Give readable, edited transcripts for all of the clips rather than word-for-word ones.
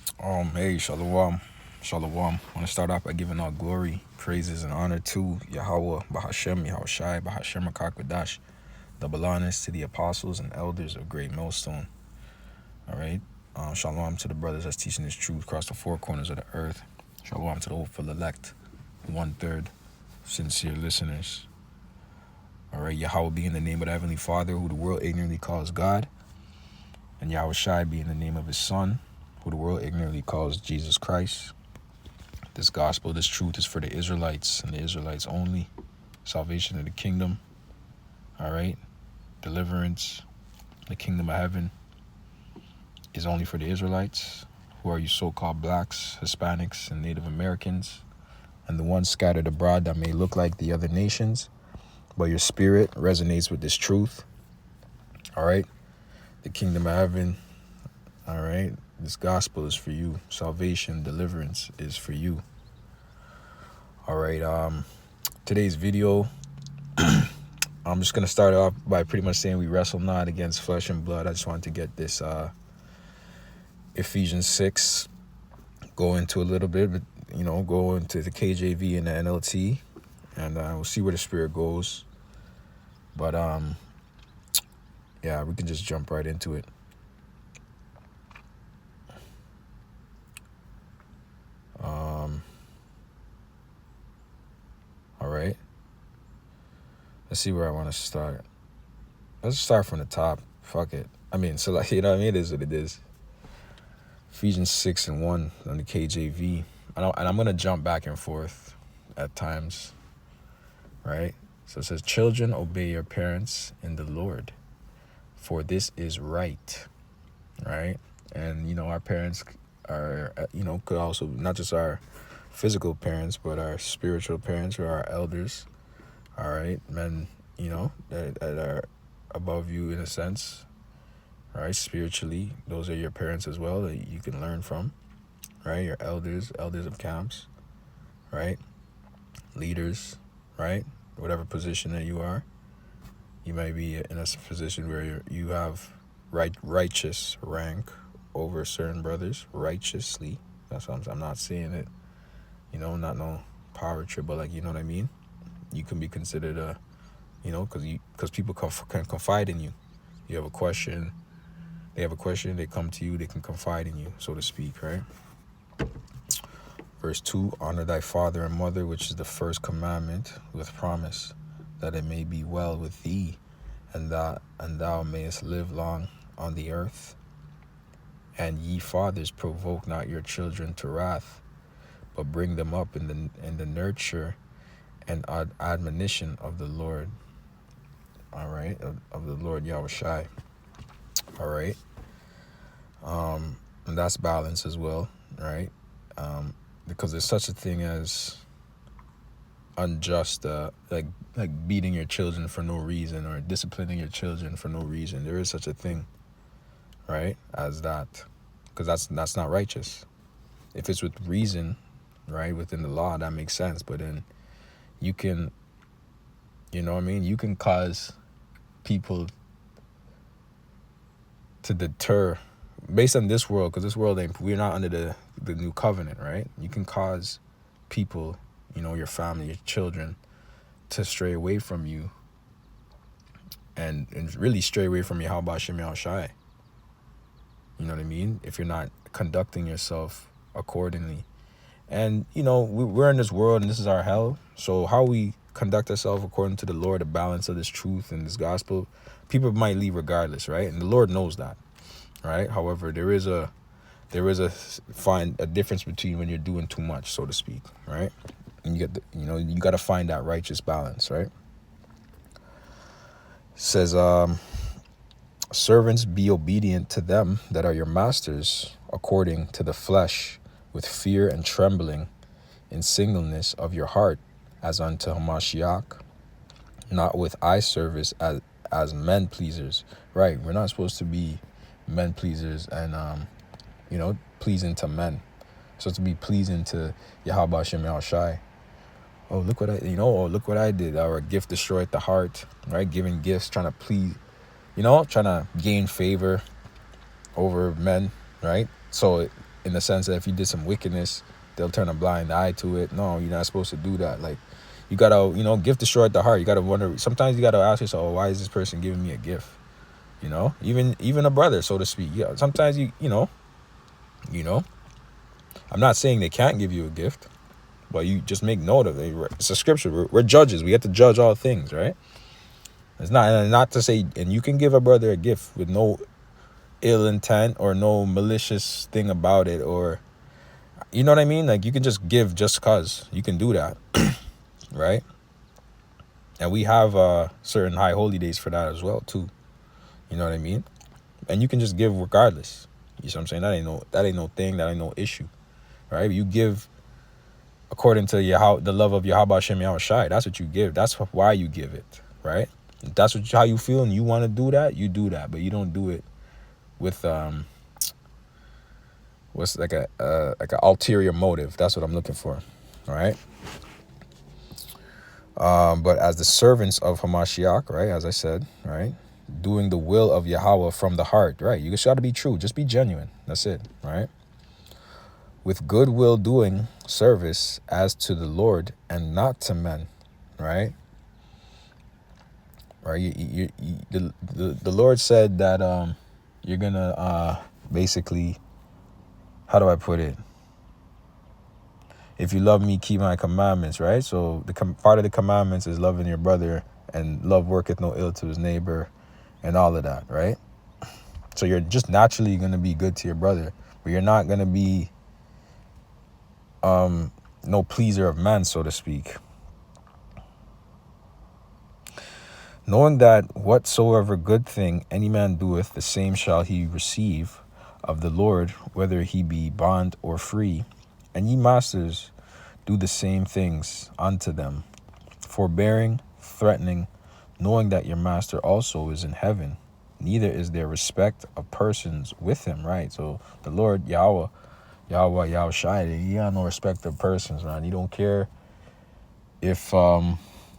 Hey, Shalom. Shalom. I want to start off by giving all glory, praises, and honor to Yahweh, Bahashem, Yahushai, Bahashem, Rakakwadash, double honors to the apostles and elders of Great Millstone. All right. Shalom to the brothers that's teaching this truth across the four corners of the earth. Shalom to the hopeful elect, 1/3 sincere listeners. All right. Yahweh be in the name of the Heavenly Father, who the world ignorantly calls God, and Yahushai be in the name of his Son, who the world ignorantly calls Jesus Christ. This gospel, this truth is for the Israelites and the Israelites only. Salvation of the kingdom, all right? Deliverance, the kingdom of heaven is only for the Israelites. Who are you so-called blacks, Hispanics, and Native Americans, and the ones scattered abroad that may look like the other nations, but your spirit resonates with this truth, all right? The kingdom of heaven, all right? This gospel is for you. Salvation, deliverance is for you. All right, today's video, I'm just going to start off by pretty much saying we wrestle not against flesh and blood. I just wanted to get this Ephesians 6, go into a little bit, but, go into the KJV and the NLT, and we'll see where the spirit goes. But, yeah, we can just jump right into it. All right. Let's see where I want to start. Let's start from the top. Fuck it. I mean, so like, it is what it is. Ephesians 6:1 on the KJV. And I'm going to jump back and forth at times, right? So it says, children, obey your parents in the Lord, for this is right, right? And, our parents are, could also, not just our physical parents, but our spiritual parents or our elders, all right? Men, that are above you in a sense, right? Spiritually, those are your parents as well that you can learn from, right? Your elders of camps, right? Leaders, right? Whatever position that you are, you might be in a position where you have righteous rank over certain brothers, righteously. That's what I'm not saying it, not no power trip, but like, you know what I mean? You can be considered a, because people can confide in you. You have a question, they have a question, they come to you, they can confide in you, so to speak, right? Verse 2, honor thy father and mother, which is the first commandment with promise, that it may be well with thee, and thou mayest live long on the earth. And ye fathers, provoke not your children to wrath, but bring them up in the nurture and admonition of the Lord. All right, of the Lord Yahushai. All right. And that's balance as well, right? Because there's such a thing as unjust, like beating your children for no reason or disciplining your children for no reason. There is such a thing, right, as that, because that's not righteous. If it's with reason, right, within the law, that makes sense. But then you can, you can cause people to deter based on this world, because this world we're not under the new covenant, right? You can cause people, your family, your children, to stray away from you and really stray away from Yahweh Shem Yahushai. You know what I mean? If you're not conducting yourself accordingly. And, we're in this world and this is our hell. So how we conduct ourselves according to the Lord, the balance of this truth and this gospel, people might leave regardless, right? And the Lord knows that, right? However, there is a find a difference between when you're doing too much, so to speak, right? And you get you got to find that righteous balance, right? It says, servants, be obedient to them that are your masters according to the flesh, with fear and trembling, in singleness of your heart, as unto Hamashiach, not with eye service as men pleasers. Right? We're not supposed to be men pleasers and pleasing to men. So to be pleasing to Yahweh Shem Yahushai. Oh, look what look what I did. Our gift destroyed the heart, right? Giving gifts, trying to please, trying to gain favor over men, right? So in the sense that if you did some wickedness, they'll turn a blind eye to it. No, you're not supposed to do that. Like, you gotta, gift destroy at the heart. You gotta wonder. Sometimes you gotta ask yourself, why is this person giving me a gift? Even a brother, so to speak. Yeah, sometimes you know. I'm not saying they can't give you a gift, but you just make note of it. It's a scripture. We're judges. We have to judge all things, right? It's not to say, and you can give a brother a gift with no ill intent or no malicious thing about it, or you know what I mean? Like, you can just give just cause. You can do that, right? And we have certain high holy days for that as well too. You know what I mean? And you can just give regardless. You know what I'm saying? That ain't no thing. That ain't no issue, right? You give according to the love of Yahweh Shem Yahweh Shai. That's what you give. That's why you give it, right? If that's how you feel, and you want to do that, you do that. But you don't do it with what's like a ulterior motive. That's what I'm looking for, all right? But as the servants of Hamashiach, right? As I said, right? Doing the will of Yahweh from the heart, right? You just got to be true. Just be genuine. That's it, right? With goodwill doing service as to the Lord and not to men, right? Right? The Lord said that you're gonna basically, how do I put it? If you love me, keep my commandments, right? So part of the commandments is loving your brother, and love worketh no ill to his neighbor, and all of that, right? So you're just naturally gonna be good to your brother, but you're not gonna be no pleaser of man, so to speak. Knowing that whatsoever good thing any man doeth, the same shall he receive of the Lord, whether he be bond or free. And ye masters, do the same things unto them, forbearing, threatening, knowing that your master also is in heaven. Neither is there respect of persons with him, right? So the Lord, Yahweh Shai, he got no respect of persons, man. He don't care if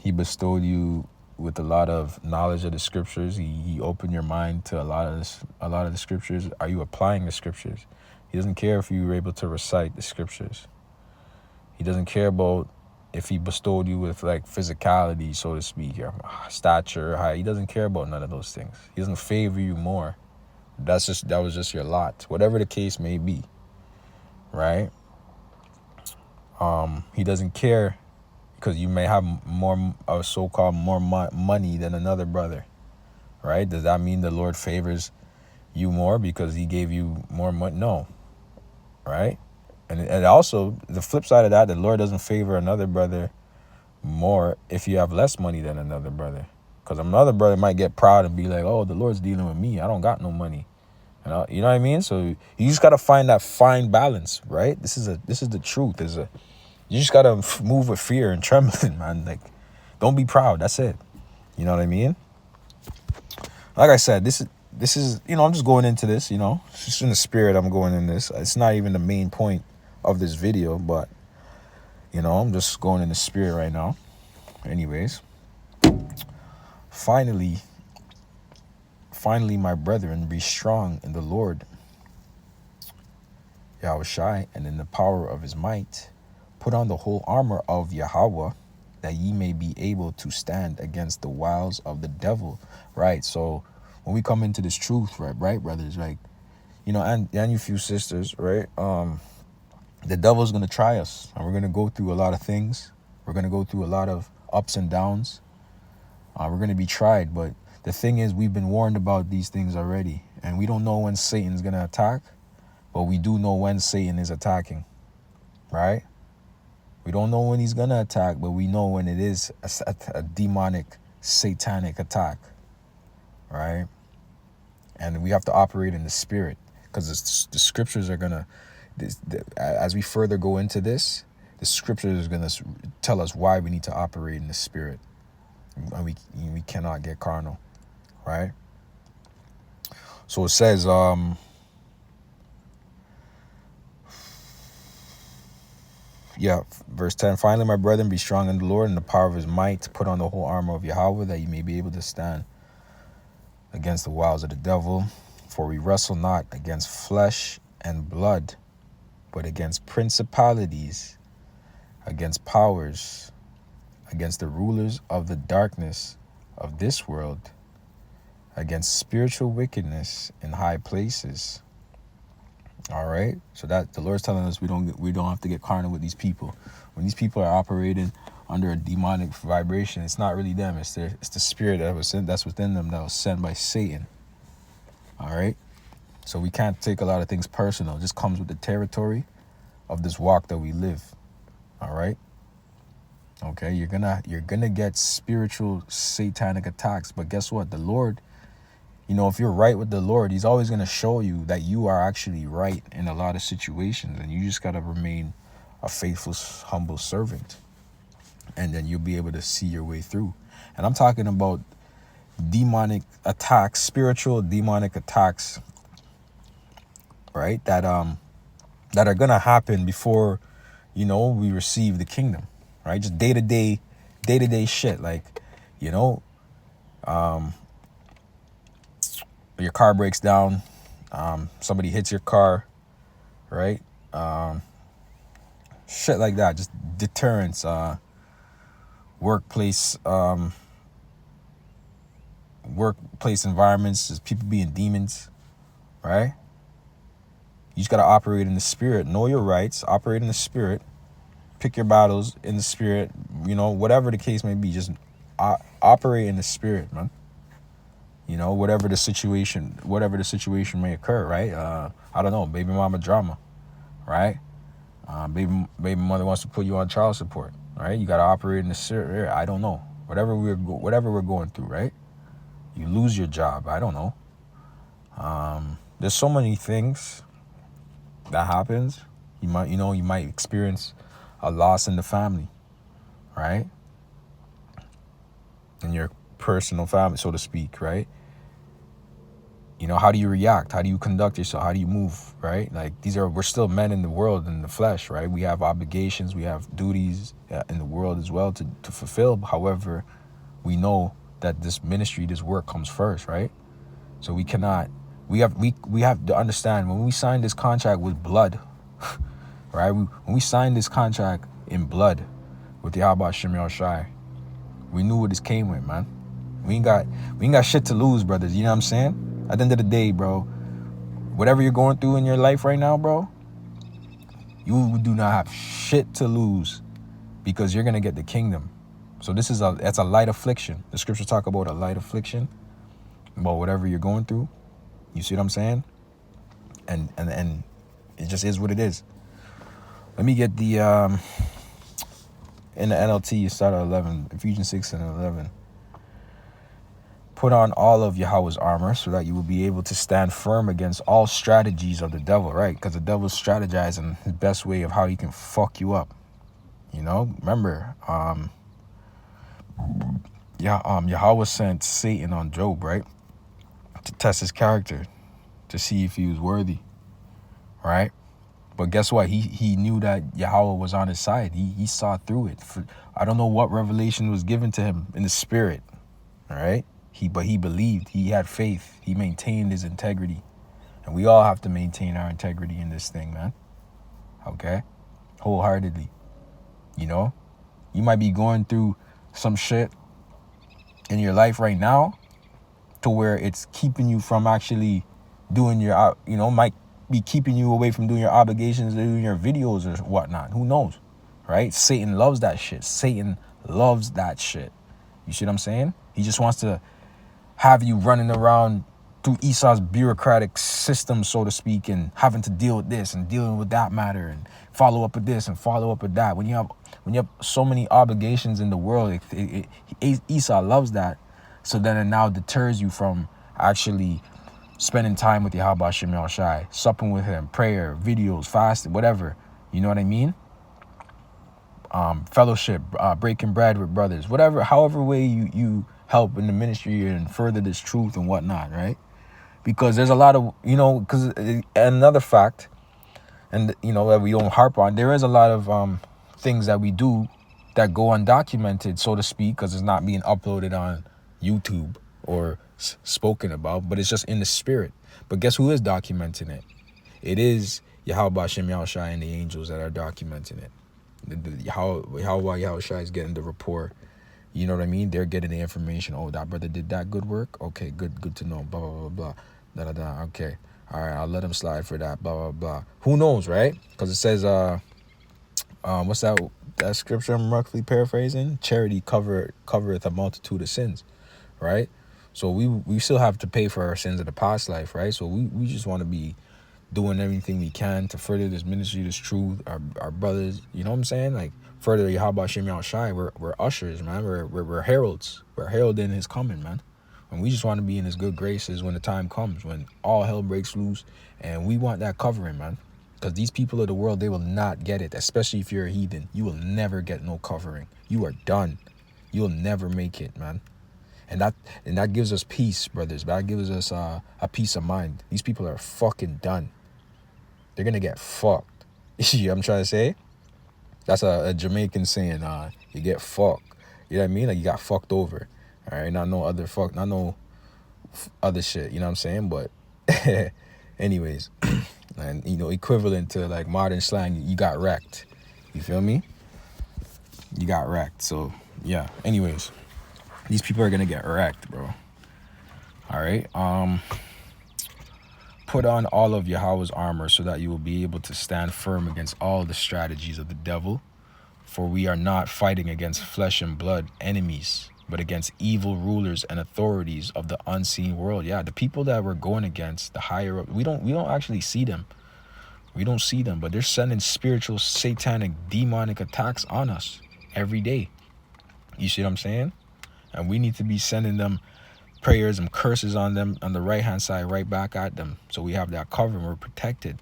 he bestowed you with a lot of knowledge of the scriptures. He opened your mind to a lot of the scriptures. Are you applying the scriptures? He doesn't care if you were able to recite the scriptures. He doesn't care about if he bestowed you with like physicality, so to speak, or stature, height. He doesn't care about none of those things. He doesn't favor you more. That was just your lot, whatever the case may be, right? He doesn't care because you may have more so-called more money than another brother, right? Does that mean the Lord favors you more because he gave you more money? No, right? And also the flip side of that, the Lord doesn't favor another brother more if you have less money than another brother, because another brother might get proud and be like, oh, the Lord's dealing with me, I don't got no money, you know what I mean? So you just got to find that fine balance, right? This is the truth. You just got to move with fear and trembling, man. Like, don't be proud. That's it. You know what I mean? Like I said, this is I'm just going into this, it's just in the spirit. I'm going in this. It's not even the main point of this video, but I'm just going in the spirit right now. Anyways, finally, my brethren, be strong in the Lord Yahweh Shai, and in the power of his might. Put on the whole armor of Yahweh, that ye may be able to stand against the wiles of the devil. Right. So when we come into this truth, right, brothers, like, and you few sisters, right? The devil's gonna try us, and we're gonna go through a lot of things. We're gonna go through a lot of ups and downs. We're gonna be tried, but the thing is, we've been warned about these things already, and we don't know when Satan's gonna attack, but we do know when Satan is attacking, right? We don't know when he's gonna attack, but we know when it is a demonic, satanic attack, right? And we have to operate in the spirit, because the scriptures are gonna, as we further go into this, the scriptures is gonna tell us why we need to operate in the spirit, and we cannot get carnal, right? So it says, verse 10, finally, my brethren, be strong in the Lord and the power of his might. Put on the whole armor of Yahweh, that you may be able to stand against the wiles of the devil. For we wrestle not against flesh and blood, but against principalities, against powers, against the rulers of the darkness of this world, against spiritual wickedness in high places. All right, so that the Lord's telling us we don't have to get carnal with these people. When these people are operating under a demonic vibration, it's not really them. It's the spirit that's within them that was sent by Satan. All right, so we can't take a lot of things personal. It just comes with the territory of this walk that we live. All right. Okay, you're gonna get spiritual satanic attacks, but guess what? The Lord, if you're right with the Lord, he's always going to show you that you are actually right in a lot of situations, and you just got to remain a faithful, humble servant, and then you'll be able to see your way through. And I'm talking about demonic attacks, spiritual demonic attacks, right? That are going to happen before, we receive the kingdom, right? Just day-to-day shit. Like, your car breaks down, somebody hits your car, right? Shit like that. Just deterrence, workplace environments, just people being demons, right? You just got to operate in the spirit. Know your rights, operate in the spirit, pick your battles in the spirit, whatever the case may be. Just operate in the spirit, man. Whatever the situation may occur, right? I don't know, baby mama drama, right? Baby mother wants to put you on child support, right? You got to operate in the spirit. I don't know. Whatever we're going through, right? You lose your job. I don't know. There's so many things that happens. You might experience a loss in the family, right? In your personal family, so to speak, right? How do you react? How do you conduct yourself? How do you move, right? Like, we're still men in the world, in the flesh, right? We have obligations, we have duties in the world as well to fulfill. However, we know that this ministry, this work comes first, right? So we have to understand, when we sign this contract with blood, right? When we signed this contract in blood with Yahweh Shem Shai, we knew what this came with, man. We ain't got shit to lose, brothers. You know what I'm saying? At the end of the day, bro, whatever you're going through in your life right now, bro, you do not have shit to lose, because you're gonna get the kingdom. So that's a light affliction. The scriptures talk about a light affliction, about whatever you're going through. You see what I'm saying? And it just is what it is. Let me get the in the NLT, you start at 11, Ephesians 6 and 11. Put on all of Yahweh's armor so that you will be able to stand firm against all strategies of the devil, right? Because the devil's strategizing his best way of how he can fuck you up. Remember, Yahweh sent Satan on Job, right? To test his character, to see if he was worthy, right? But guess what? He knew that Yahweh was on his side. He saw through it. I don't know what revelation was given to him in the spirit, all right? But he believed. He had faith. He maintained his integrity. And we all have to maintain our integrity in this thing, man. Okay? Wholeheartedly. You might be going through some shit in your life right now to where it's keeping you from actually doing your, might be keeping you away from doing your obligations, doing your videos or whatnot. Who knows? Right? Satan loves that shit. Satan loves that shit. You see what I'm saying? He just wants to have you running around through Esau's bureaucratic system, so to speak, and having to deal with this and dealing with that matter and follow up with this and follow up with that. When you have so many obligations in the world, Esau loves that. So then it now deters you from actually spending time with Yahweh Shem Shai, supping with him, prayer, videos, fasting, whatever. You know what I mean? Fellowship, breaking bread with brothers, however way you help in the ministry and further this truth and whatnot, right? Because there's a lot of, because another fact, and, that we don't harp on, there is a lot of things that we do that go undocumented, so to speak, because it's not being uploaded on YouTube or spoken about, but it's just in the spirit. But guess who is documenting it? It is Yahweh Hashem Yahushai and the angels that are documenting it. Yahweh Yahushai is getting the report. You know what I mean? They're getting the information. Oh, that brother did that good work? Okay, good to know. Blah, blah, blah, blah. Da, da, da. Okay. All right, I'll let him slide for that. Blah, blah, blah. Who knows, right? Because it says, what's that scripture I'm roughly paraphrasing? Charity covereth a multitude of sins, right? So we still have to pay for our sins of the past life, right? So we just want to be doing everything we can to further this ministry, this truth, our brothers, you know what I'm saying? Like, further Yahweh Shem Shai, we're ushers, man. We're heralds. We're heralding his coming, man. And we just want to be in his good graces when the time comes, when all hell breaks loose. And we want that covering, man. Because these people of the world, they will not get it, especially if you're a heathen. You will never get no covering. You are done. You'll never make it, man. And that gives us peace, brothers. That gives us a peace of mind. These people are fucking done. They're gonna get fucked. You know what I'm trying to say? That's a Jamaican saying, you get fucked. You know what I mean? Like, you got fucked over. All right, not no other shit, you know what I'm saying? But anyways, and you know, equivalent to like modern slang, you got wrecked. You feel me? You got wrecked. So yeah, anyways, these people are gonna get wrecked, bro. All right. Put on all of Yahweh's armor so that you will be able to stand firm against all the strategies of the devil. For we are not fighting against flesh and blood enemies, but against evil rulers and authorities of the unseen world. Yeah, the people that we're going against, the higher up, we don't actually see them. We don't see them, but they're sending spiritual, satanic, demonic attacks on us every day. You see what I'm saying? And we need to be sending them prayers and curses on them on the right-hand side, right back at them. So we have that cover and we're protected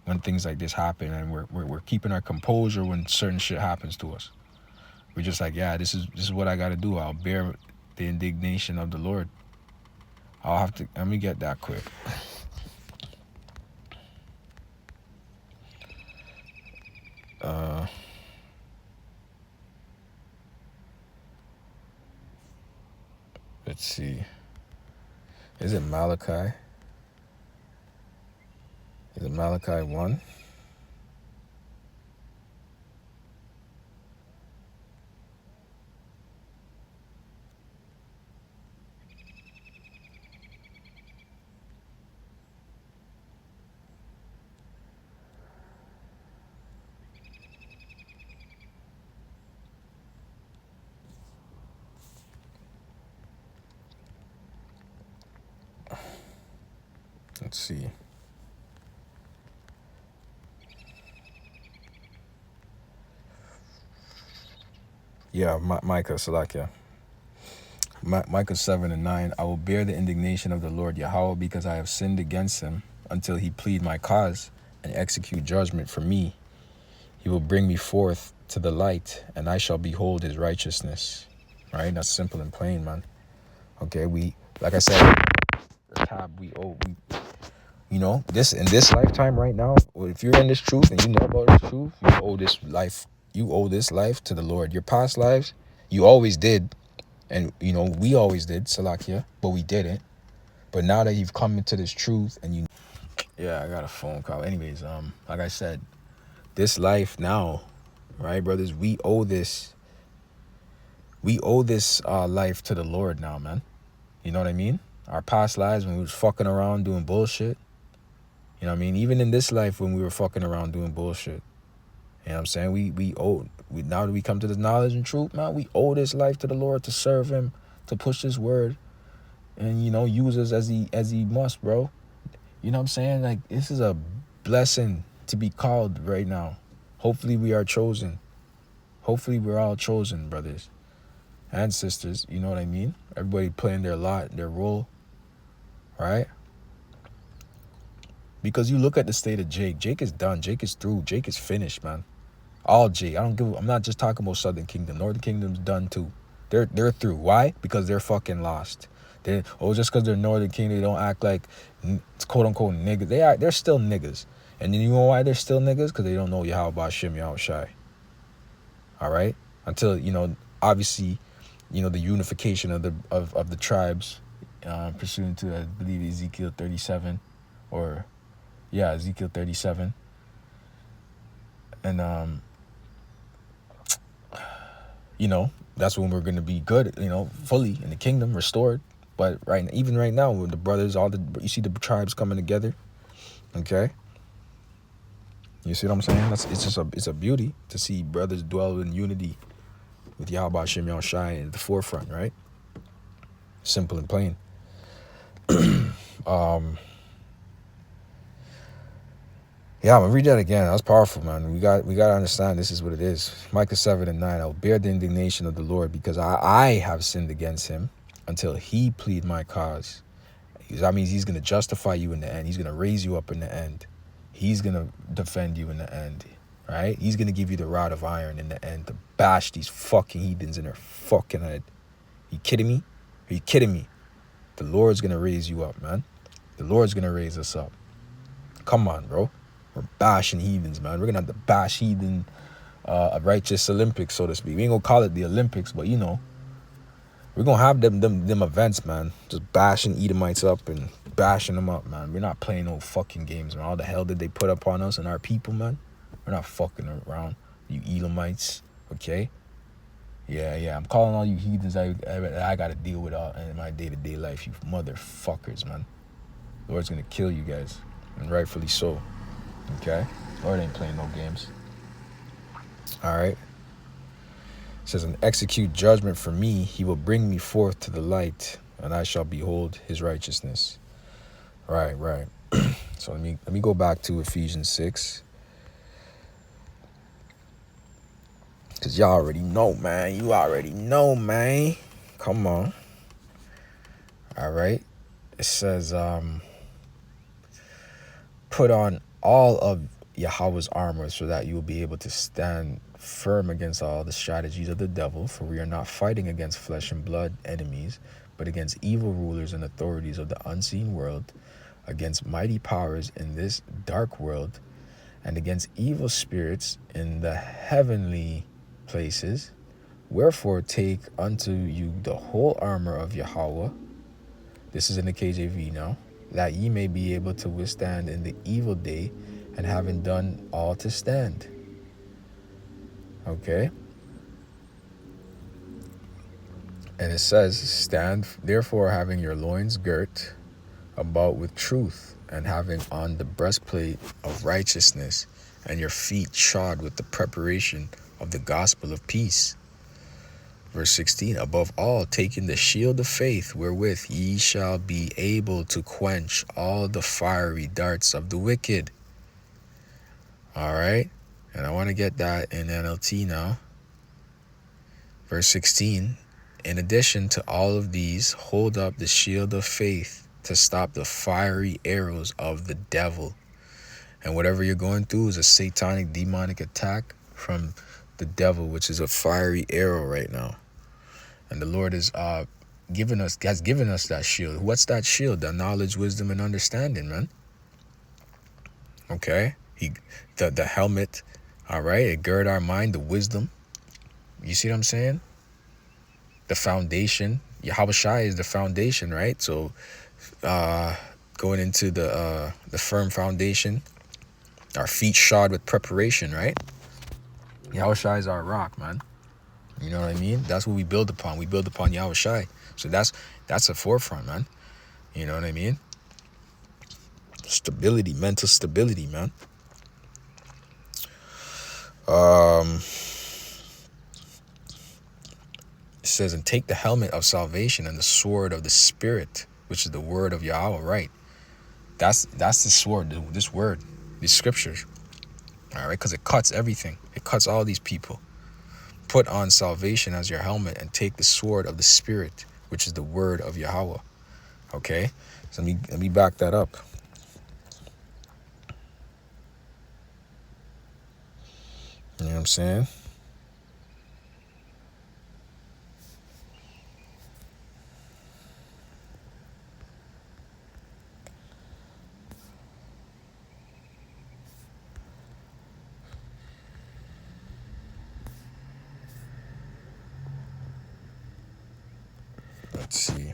when things like this happen, and we're keeping our composure when certain shit happens to us. We're just like, yeah, this is what I got to do. I'll bear the indignation of the Lord. I'll have to, let me get that quick. Let's see. Is it Malachi? Is it Malachi 1? Let's see. Yeah, Micah, Salakia. Micah 7 and 9. I will bear the indignation of the Lord Yahweh because I have sinned against him until he plead my cause and execute judgment for me. He will bring me forth to the light, and I shall behold his righteousness. All right, that's simple and plain, man. Okay, like I said, the tab we owe, you know, this in this lifetime right now. If you're in this truth and you know about this truth, you owe this life. You owe this life to the Lord. Your past lives, you always did, and you know we always did, Salakia, but we didn't. But now that you've come into this truth, and yeah, I got a phone call. Anyways, like I said, this life now, right, brothers, we owe this life to the Lord now, man. You know what I mean? Our past lives when we was fucking around doing bullshit. You know what I mean? Even in this life when we were fucking around doing bullshit. You know what I'm saying? We now that we come to this knowledge and truth, man, we owe this life to the Lord to serve him, to push his word, and, you know, use us as he must, bro. You know what I'm saying? Like, this is a blessing to be called right now. Hopefully we are chosen. Hopefully we're all chosen, brothers and sisters. You know what I mean? Everybody playing their lot, their role, right? Because you look at the state of Jake. Jake is done. Jake is through. Jake is finished, man. All Jake. I'm not just talking about Southern Kingdom. Northern Kingdom's done too. They're through. Why? Because they're fucking lost. Just because they're Northern Kingdom, they don't act like quote unquote niggas. They're still niggas. And then you know why they're still niggas? Because they don't know Yahweh Shem Yahushai. All right? Until, you know, obviously, you know, the unification of the tribes, pursuant to, I believe, Ezekiel 37, or yeah, Ezekiel 37. And that's when we're gonna be good, fully in the kingdom, restored. But even right now, with the brothers, you see the tribes coming together. Okay, you see what I'm saying? It's a beauty to see brothers dwell in unity with Yahweh Shem Yahushai at the forefront, right? Simple and plain. Yeah, I'm gonna read that again. That was powerful, man. We got to understand this is what it is. Micah 7:9. I'll bear the indignation of the Lord because I have sinned against him until he plead my cause. That means he's gonna justify you in the end. He's gonna raise you up in the end. He's gonna defend you in the end, right? He's gonna give you the rod of iron in the end to bash these fucking heathens in their fucking head. You kidding me? Are you kidding me? The Lord's gonna raise you up, man. The Lord's gonna raise us up. Come on, bro. We're bashing heathens, man. We're gonna have to bash heathen, a righteous Olympics, so to speak. We ain't gonna call it the Olympics, but we're gonna have them events, man. Just bashing Edomites up and bashing them up, man. We're not playing no fucking games, man. All the hell did they put up on us and our people, man? We're not fucking around, you Edomites, okay? Yeah. I'm calling all you heathens I gotta deal with in my day-to-day life, you motherfuckers, man. The Lord's gonna kill you guys, and rightfully so, okay? Lord ain't playing no games. All right. It says, and execute judgment for me. He will bring me forth to the light, and I shall behold his righteousness. Right. So let me go back to Ephesians 6. Because y'all already know, man. You already know, man. Come on. All right. It says, put on all of Yahweh's armor so that you will be able to stand firm against all the strategies of the devil, for we are not fighting against flesh and blood enemies, but against evil rulers and authorities of the unseen world, against mighty powers in this dark world, and against evil spirits in the heavenly places. Wherefore take unto you the whole armor of Yahweh. This is in the KJV now. That ye may be able to withstand in the evil day, and having done all to stand. Okay. And it says, stand therefore having your loins girt about with truth, and having on the breastplate of righteousness, and your feet shod with the preparation of the gospel of peace. Verse 16, above all, taking the shield of faith, wherewith ye shall be able to quench all the fiery darts of the wicked. All right. And I want to get that in NLT now. Verse 16, in addition to all of these, hold up the shield of faith to stop the fiery arrows of the devil. And whatever you're going through is a satanic, demonic attack from the devil, which is a fiery arrow right now. And the Lord has given us that shield. What's that shield? The knowledge, wisdom, and understanding, man. Okay? The helmet, all right? It gird our mind, the wisdom. You see what I'm saying? The foundation. Yahweh Shai is the foundation, right? So going into the firm foundation, our feet shod with preparation, right? Yahweh Shai is our rock, man. You know what I mean? That's what we build upon. We build upon Yahweh Shai. So that's a forefront, man. You know what I mean? Stability, mental stability, man. It says, and take the helmet of salvation and the sword of the Spirit, which is the word of Yahweh, right? That's the sword, this word, these scriptures. All right, because it cuts everything. It cuts all these people. Put on salvation as your helmet and take the sword of the Spirit, which is the word of Yahweh. Okay, so let me back that up. You know what I'm saying? Let's see.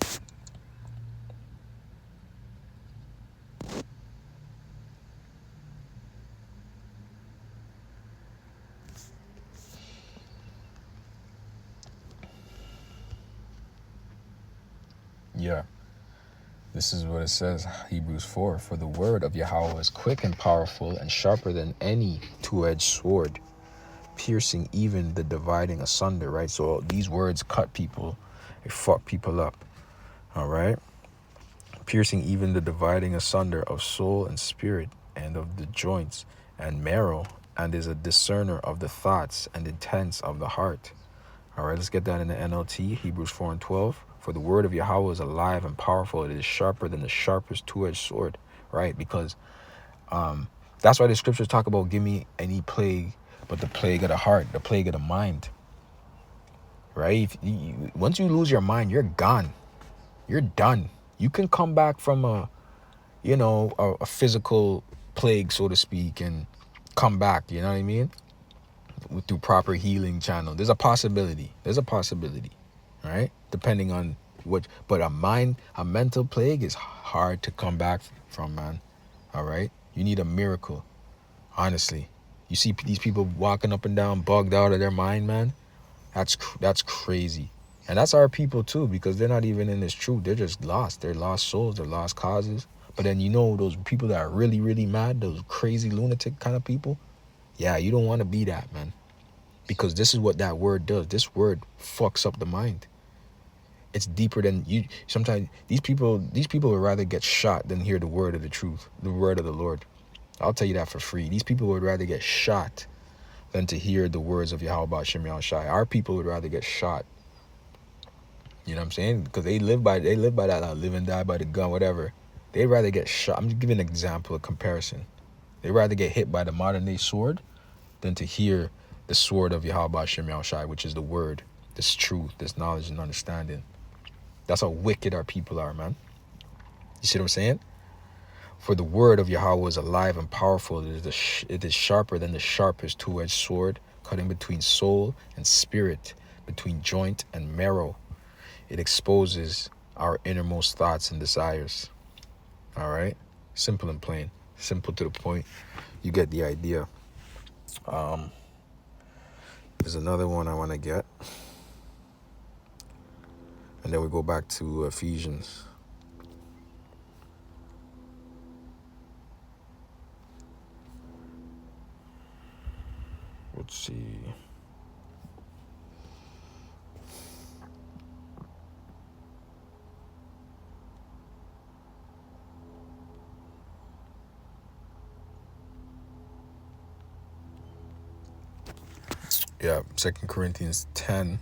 Yeah. This is what it says, Hebrews 4. For the word of Yahweh is quick and powerful and sharper than any two-edged sword, piercing even the dividing asunder, right? So these words cut people, they fuck people up, all right? Piercing even the dividing asunder of soul and spirit and of the joints and marrow, and is a discerner of the thoughts and intents of the heart. All right, let's get that in the NLT, Hebrews 4 and 12. For the word of Yahweh is alive and powerful. It is sharper than the sharpest two-edged sword, right? Because that's why the scriptures talk about give me any plague but the plague of the heart, the plague of the mind, right? Once you lose your mind, you're gone. You're done. You can come back from a physical plague, so to speak, and come back, you know what I mean? Through proper healing channel. There's a possibility, right? Depending on but a mental plague is hard to come back from, man. All right? You need a miracle, honestly. You see these people walking up and down, bugged out of their mind, man. That's crazy. And that's our people too, because they're not even in this truth. They're just lost. They're lost souls. They're lost causes. But then those people that are really, really mad, those crazy lunatic kind of people, yeah, you don't want to be that, man. Because this is what that word does. This word fucks up the mind. It's deeper than you. Sometimes these people would rather get shot than hear the word of the truth, the word of the Lord. I'll tell you that for free. These people would rather get shot than to hear the words of Yahweh Shem Yahushai. Our people would rather get shot. You know what I'm saying? Because they live by that live and die by the gun, whatever. They'd rather get shot. I'm just giving an example, a comparison. They'd rather get hit by the modern day sword than to hear the sword of Yahweh Shem Yahushai, which is the word, this truth, this knowledge and understanding. That's how wicked our people are, man. You see what I'm saying? For the word of Yahweh is alive and powerful. It is sharper than the sharpest two-edged sword, cutting between soul and spirit, between joint and marrow. It exposes our innermost thoughts and desires. All right? Simple and plain. Simple to the point. You get the idea. There's another one I want to get. And then we go back to Ephesians. Let's see. Yeah, 2 Corinthians 10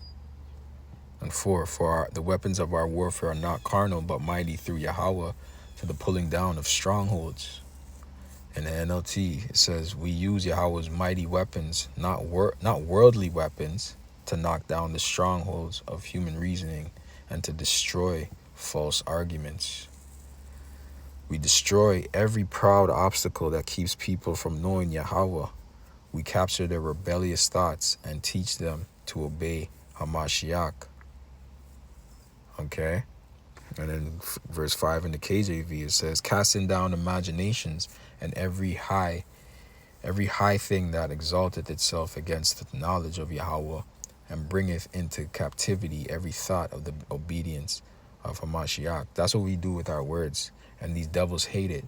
and 4. For the weapons of our warfare are not carnal, but mighty through Yahweh to the pulling down of strongholds. In the NLT, it says, we use Yahweh's mighty weapons, not worldly weapons, to knock down the strongholds of human reasoning and to destroy false arguments. We destroy every proud obstacle that keeps people from knowing Yahweh. We capture their rebellious thoughts and teach them to obey Hamashiach. Okay? And then verse 5 in the KJV, it says, casting down imaginations and every high thing that exalteth itself against the knowledge of Yahweh, and bringeth into captivity every thought of the obedience of Hamashiach. That's what we do with our words. And these devils hate it.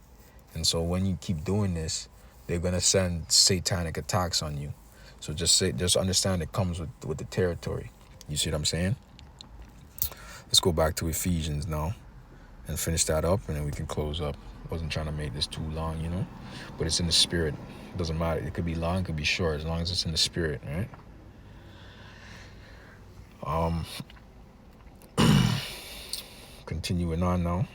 And so when you keep doing this, they're going to send satanic attacks on you. So just understand it comes with the territory. You see what I'm saying? Let's go back to Ephesians now and finish that up, and then we can close up. Wasn't trying to make this too long, but it's in the spirit. It doesn't matter. It could be long, it could be short, as long as it's in the spirit, right? Continuing on now.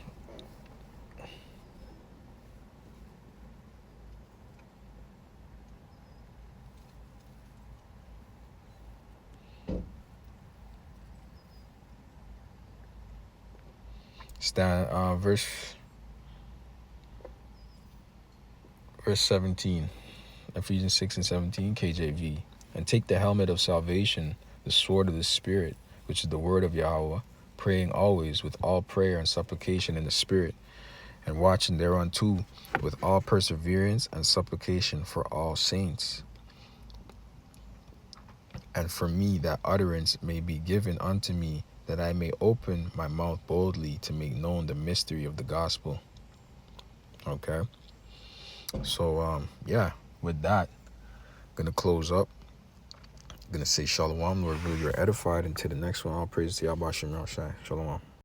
Verse 17, Ephesians 6 and 17, KJV. And take the helmet of salvation, the sword of the Spirit, which is the word of Yahweh, praying always with all prayer and supplication in the Spirit, and watching thereunto with all perseverance and supplication for all saints. And for me, that utterance may be given unto me, that I may open my mouth boldly to make known the mystery of the gospel. Okay? So, yeah, with that, I'm going to close up. I'm going to say shalom, Lord, will you're edified. And to the next one, all praise to Yahweh Shem Shai. Shalom.